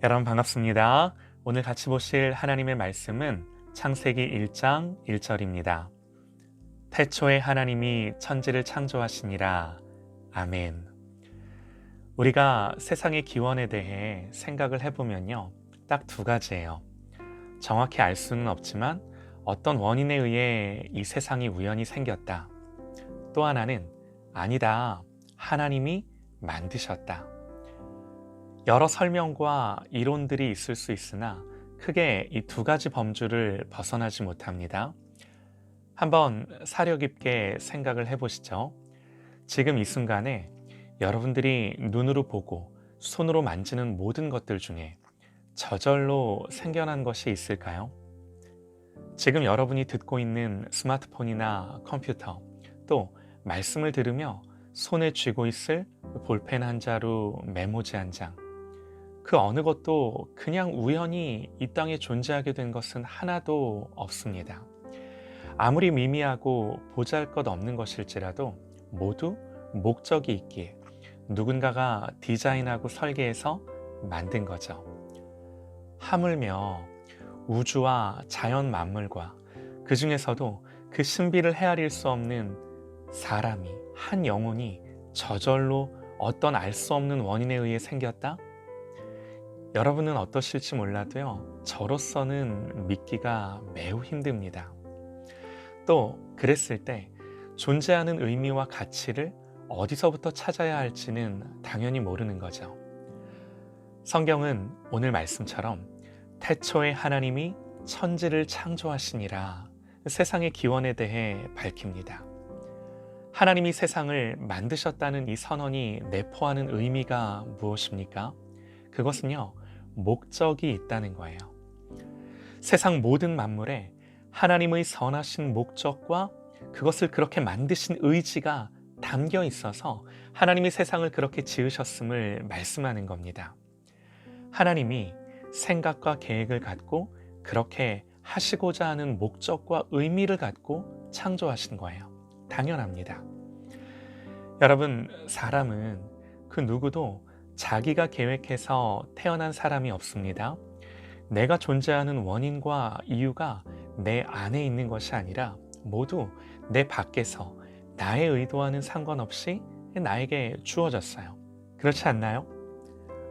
여러분 반갑습니다. 오늘 같이 보실 하나님의 말씀은 창세기 1장 1절입니다. 태초에 하나님이 천지를 창조하시니라. 아멘. 우리가 세상의 기원에 대해 생각을 해보면요. 딱 두 가지예요. 정확히 알 수는 없지만 어떤 원인에 의해 이 세상이 우연히 생겼다. 또 하나는 아니다. 하나님이 만드셨다. 여러 설명과 이론들이 있을 수 있으나 크게 이 두 가지 범주를 벗어나지 못합니다. 한번 사려 깊게 생각을 해보시죠. 지금 이 순간에 여러분들이 눈으로 보고 손으로 만지는 모든 것들 중에 저절로 생겨난 것이 있을까요? 지금 여러분이 듣고 있는 스마트폰이나 컴퓨터, 또 말씀을 들으며 손에 쥐고 있을 볼펜 한 자루, 메모지 한 장, 그 어느 것도 그냥 우연히 이 땅에 존재하게 된 것은 하나도 없습니다. 아무리 미미하고 보잘것없는 것일지라도 모두 목적이 있기에 누군가가 디자인하고 설계해서 만든 거죠. 하물며 우주와 자연 만물과 그 중에서도 그 신비를 헤아릴 수 없는 사람이, 한 영혼이 저절로 어떤 알 수 없는 원인에 의해 생겼다? 여러분은 어떠실지 몰라도요, 저로서는 믿기가 매우 힘듭니다. 또 그랬을 때 존재하는 의미와 가치를 어디서부터 찾아야 할지는 당연히 모르는 거죠. 성경은 오늘 말씀처럼 태초에 하나님이 천지를 창조하시니라 세상의 기원에 대해 밝힙니다. 하나님이 세상을 만드셨다는 이 선언이 내포하는 의미가 무엇입니까? 그것은요, 목적이 있다는 거예요. 세상 모든 만물에 하나님의 선하신 목적과 그것을 그렇게 만드신 의지가 담겨 있어서 하나님이 세상을 그렇게 지으셨음을 말씀하는 겁니다. 하나님이 생각과 계획을 갖고 그렇게 하시고자 하는 목적과 의미를 갖고 창조하신 거예요. 당연합니다. 여러분, 사람은 그 누구도 자기가 계획해서 태어난 사람이 없습니다. 내가 존재하는 원인과 이유가 내 안에 있는 것이 아니라 모두 내 밖에서 나의 의도와는 상관없이 나에게 주어졌어요. 그렇지 않나요?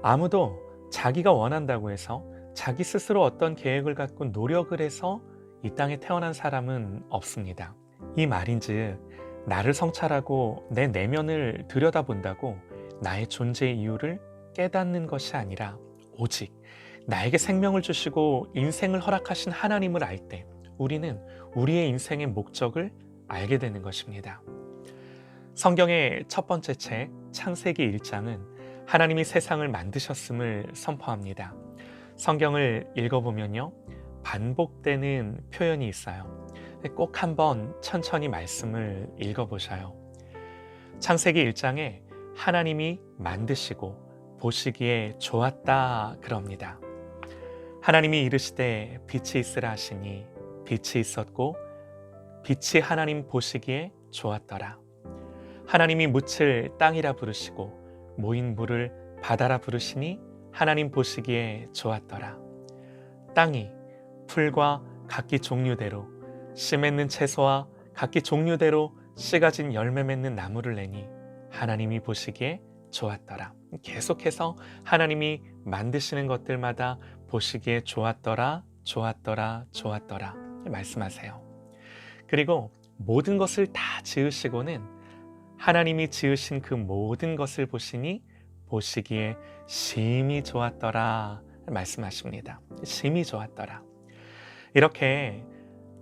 아무도 자기가 원한다고 해서 자기 스스로 어떤 계획을 갖고 노력을 해서 이 땅에 태어난 사람은 없습니다. 이 말인즉 나를 성찰하고 내 내면을 들여다본다고 나의 존재의 이유를 깨닫는 것이 아니라 오직 나에게 생명을 주시고 인생을 허락하신 하나님을 알 때 우리는 우리의 인생의 목적을 알게 되는 것입니다. 성경의 첫 번째 책 창세기 1장은 하나님이 세상을 만드셨음을 선포합니다. 성경을 읽어보면요, 반복되는 표현이 있어요. 꼭 한번 천천히 말씀을 읽어보셔요. 창세기 1장에 하나님이 만드시고 보시기에 좋았다 그럽니다. 하나님이 이르시되 빛이 있으라 하시니 빛이 있었고 빛이 하나님 보시기에 좋았더라. 하나님이 묻을 땅이라 부르시고 모인 물을 바다라 부르시니 하나님 보시기에 좋았더라. 땅이 풀과 각기 종류대로 씨 맺는 채소와 각기 종류대로 씨 가진 열매 맺는 나무를 내니 하나님이 보시기에 좋았더라. 계속해서 하나님이 만드시는 것들마다 보시기에 좋았더라, 좋았더라, 좋았더라 말씀하세요. 그리고 모든 것을 다 지으시고는 하나님이 지으신 그 모든 것을 보시니 보시기에 심히 좋았더라 말씀하십니다. 심히 좋았더라. 이렇게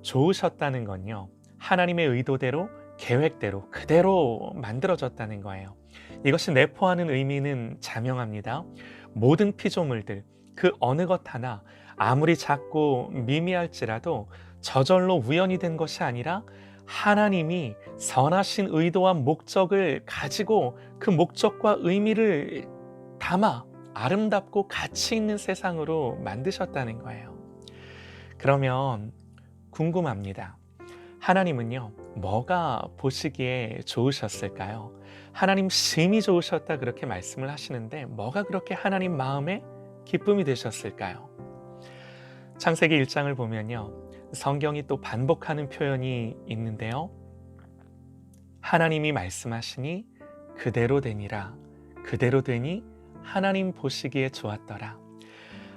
좋으셨다는 건요, 하나님의 의도대로 계획대로 그대로 만들어졌다는 거예요. 이것이 내포하는 의미는 자명합니다. 모든 피조물들 그 어느 것 하나 아무리 작고 미미할지라도 저절로 우연이 된 것이 아니라 하나님이 선하신 의도와 목적을 가지고 그 목적과 의미를 담아 아름답고 가치 있는 세상으로 만드셨다는 거예요. 그러면 궁금합니다. 하나님은요, 뭐가 보시기에 좋으셨을까요? 하나님 심히 좋으셨다 그렇게 말씀을 하시는데 뭐가 그렇게 하나님 마음에 기쁨이 되셨을까요? 창세기 1장을 보면요, 성경이 또 반복하는 표현이 있는데요. 하나님이 말씀하시니 그대로 되니라. 그대로 되니 하나님 보시기에 좋았더라.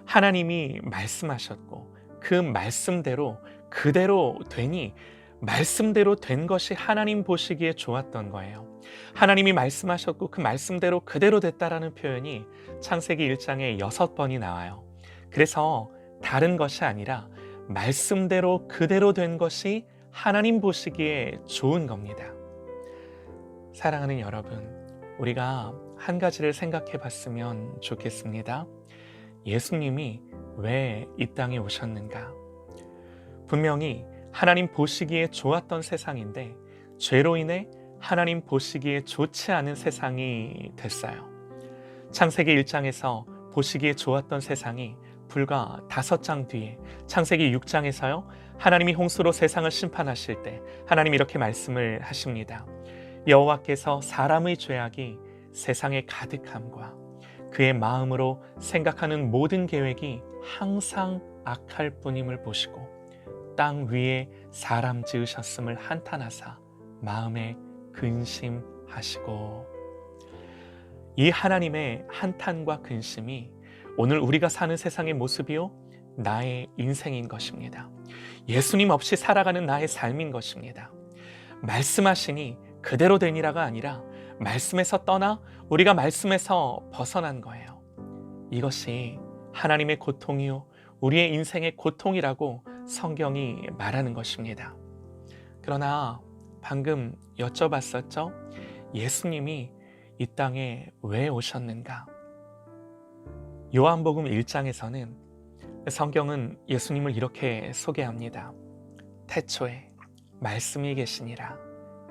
하나님이 말씀하셨고 그 말씀대로 그대로 되니 말씀대로 된 것이 하나님 보시기에 좋았던 거예요. 하나님이 말씀하셨고 그 말씀대로 그대로 됐다라는 표현이 창세기 1장에 6번이 나와요. 그래서 다른 것이 아니라 말씀대로 그대로 된 것이 하나님 보시기에 좋은 겁니다. 사랑하는 여러분, 우리가 한 가지를 생각해 봤으면 좋겠습니다. 예수님이 왜 이 땅에 오셨는가? 분명히 하나님 보시기에 좋았던 세상인데 죄로 인해 하나님 보시기에 좋지 않은 세상이 됐어요. 창세기 1장에서 보시기에 좋았던 세상이 불과 5장 뒤에 창세기 6장에서요, 하나님이 홍수로 세상을 심판하실 때 하나님 이렇게 말씀을 하십니다. 여호와께서 사람의 죄악이 세상에 가득함과 그의 마음으로 생각하는 모든 계획이 항상 악할 뿐임을 보시고 땅 위에 사람 지으셨음을 한탄하사 마음에 근심하시고. 이 하나님의 한탄과 근심이 오늘 우리가 사는 세상의 모습이요, 나의 인생인 것입니다. 예수님 없이 살아가는 나의 삶인 것입니다. 말씀하시니 그대로 되니라가 아니라 말씀에서 떠나 우리가 말씀에서 벗어난 거예요. 이것이 하나님의 고통이요, 우리의 인생의 고통이라고 성경이 말하는 것입니다. 그러나 방금 여쭤봤었죠? 예수님이 이 땅에 왜 오셨는가? 요한복음 1장에서는 성경은 예수님을 이렇게 소개합니다. 태초에 말씀이 계시니라.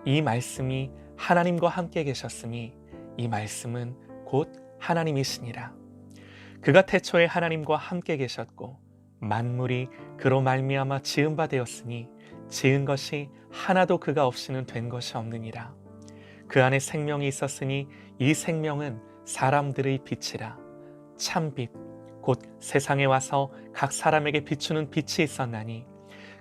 이 말씀이 하나님과 함께 계셨으니 이 말씀은 곧 하나님이시니라. 그가 태초에 하나님과 함께 계셨고 만물이 그로 말미암아 지은 바 되었으니 지은 것이 하나도 그가 없이는 된 것이 없느니라. 그 안에 생명이 있었으니 이 생명은 사람들의 빛이라. 참빛 곧 세상에 와서 각 사람에게 비추는 빛이 있었나니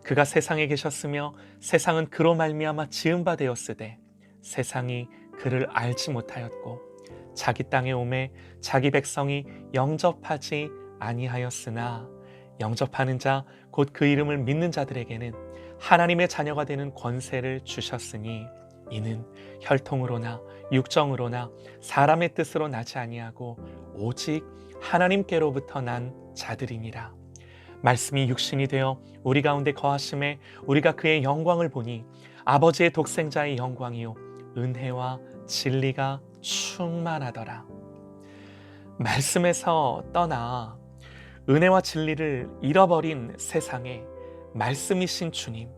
그가 세상에 계셨으며 세상은 그로 말미암아 지은 바 되었으되 세상이 그를 알지 못하였고 자기 땅에 오매 자기 백성이 영접하지 아니하였으나 영접하는 자 곧 그 이름을 믿는 자들에게는 하나님의 자녀가 되는 권세를 주셨으니 이는 혈통으로나 육정으로나 사람의 뜻으로 나지 아니하고 오직 하나님께로부터 난 자들이니라. 말씀이 육신이 되어 우리 가운데 거하심에 우리가 그의 영광을 보니 아버지의 독생자의 영광이요 은혜와 진리가 충만하더라. 말씀에서 떠나 은혜와 진리를 잃어버린 세상에 말씀이신 주님,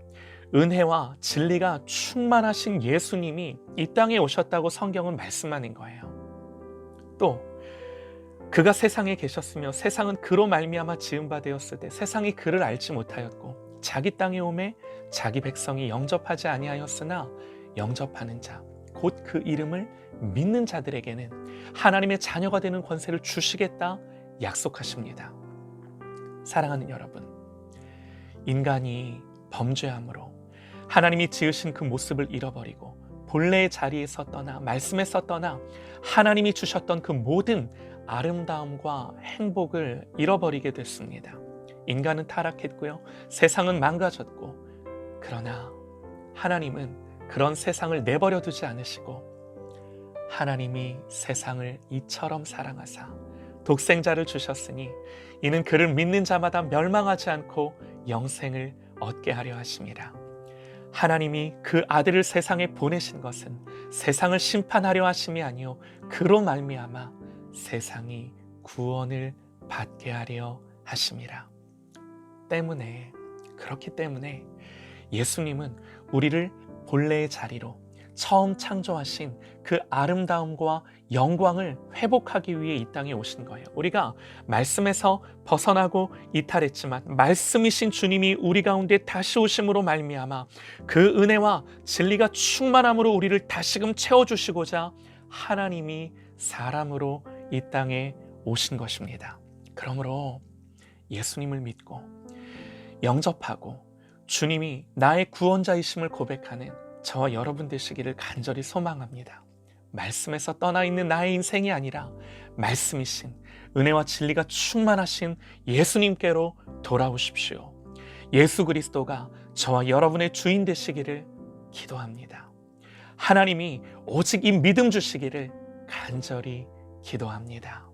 은혜와 진리가 충만하신 예수님이 이 땅에 오셨다고 성경은 말씀하는 거예요. 또 그가 세상에 계셨으며 세상은 그로 말미암아 지은 바 되었으되 세상이 그를 알지 못하였고 자기 땅에 오매 자기 백성이 영접하지 아니하였으나 영접하는 자 곧 그 이름을 믿는 자들에게는 하나님의 자녀가 되는 권세를 주시겠다 약속하십니다. 사랑하는 여러분, 인간이 범죄함으로 하나님이 지으신 그 모습을 잃어버리고 본래의 자리에서 떠나 말씀에서 떠나 하나님이 주셨던 그 모든 아름다움과 행복을 잃어버리게 됐습니다. 인간은 타락했고요, 세상은 망가졌고, 그러나 하나님은 그런 세상을 내버려 두지 않으시고 하나님이 세상을 이처럼 사랑하사 독생자를 주셨으니 이는 그를 믿는 자마다 멸망하지 않고 영생을 얻게 하려 하심이라. 하나님이 그 아들을 세상에 보내신 것은 세상을 심판하려 하심이 아니요 그로 말미암아 세상이 구원을 받게 하려 하심이라. 그렇기 때문에 예수님은 우리를 본래의 자리로 처음 창조하신 그 아름다움과 영광을 회복하기 위해 이 땅에 오신 거예요. 우리가 말씀에서 벗어나고 이탈했지만 말씀이신 주님이 우리 가운데 다시 오심으로 말미암아 그 은혜와 진리가 충만함으로 우리를 다시금 채워주시고자 하나님이 사람으로 이 땅에 오신 것입니다. 그러므로 예수님을 믿고 영접하고 주님이 나의 구원자이심을 고백하는 저와 여러분 되시기를 간절히 소망합니다. 말씀에서 떠나 있는 나의 인생이 아니라 말씀이신 은혜와 진리가 충만하신 예수님께로 돌아오십시오. 예수 그리스도가 저와 여러분의 주인 되시기를 기도합니다. 하나님이 오직 이 믿음 주시기를 간절히 기도합니다.